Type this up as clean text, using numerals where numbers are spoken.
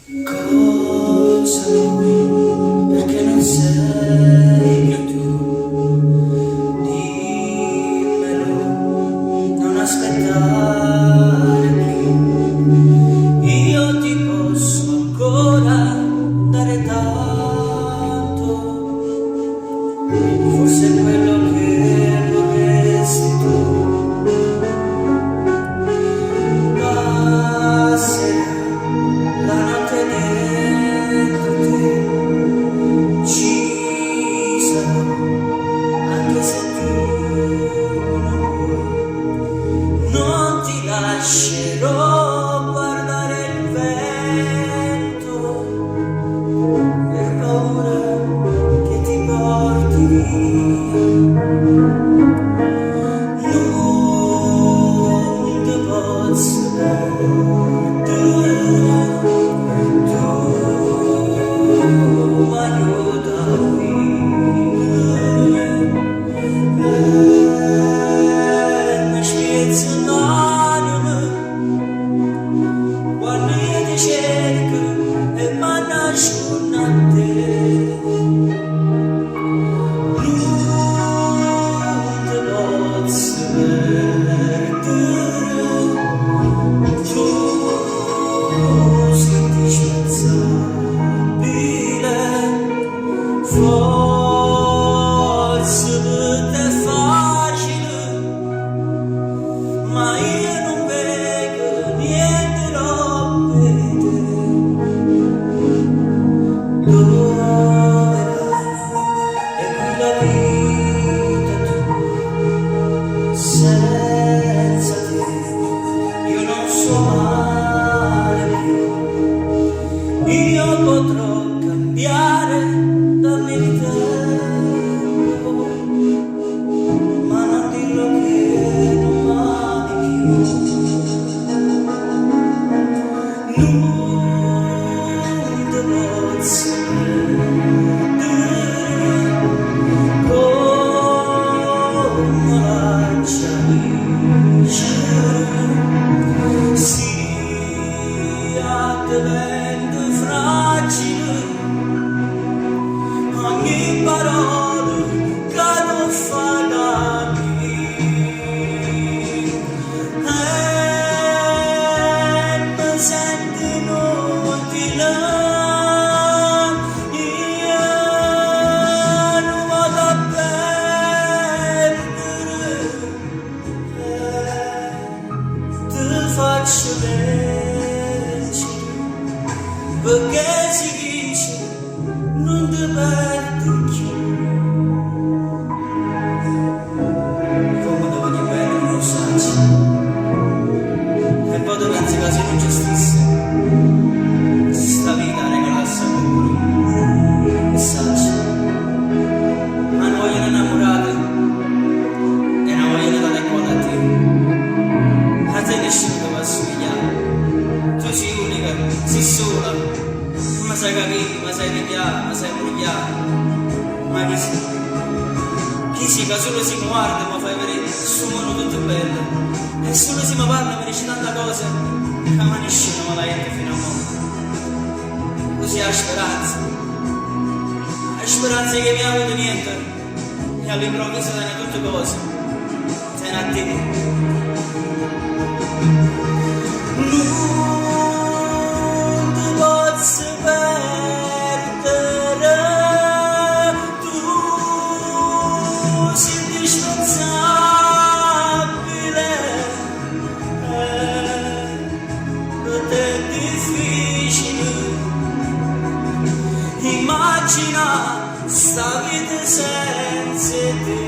Cosa vuoi? Perché non sei più tu? Dimmelo, non aspettare più. Io ti posso ancora dare tanto, forse è quello che vorresti tu. Passerà la notte dentro te, ci sarò anche se tu non vuoi. Non ti lascerò guardare il vento per paura che ti porti via. Non ti posso cerco e m'annasco a te. Non ti posso perdere, tu senti spezzabile, forse per te è facile, ma io non vedo niente roba. Dove vai? E quella vita tua, senza te io non so male più. Io potrò cambiare dammi il tempo, ma non dirlo che non m'ami più. Non ti posso diventa fragile ogni parola che non fa danni e mi sento inutile. Io non vado a perdere, ti faccio perché si dice non ti perdi più. Come devo ripetere non saggio e poi ti pensi che se non ci stesse sta vita regalasse a qualcuno e saggio, ma non vogliono innamorate e non vogliono dare cuore a te nessuno ti va a somigliare. Tu sei unica, sei sola, ma sai capire, ma sai ripiare, ma sai ripiare. Ma chi sei? Chi sei che solo si mi guarda e mi fai vedere il suo mondo tutto bello? E solo se mi parla mi dice tante cose che ma nessuno me la entra fino a mo'. Così ha speranza che mi ha avuto niente e all'improvviso tiene tutte cose, tiene a te. Non ti posso perdere, tu sei indispensabile, per te è difficile immagina sta vita senza te.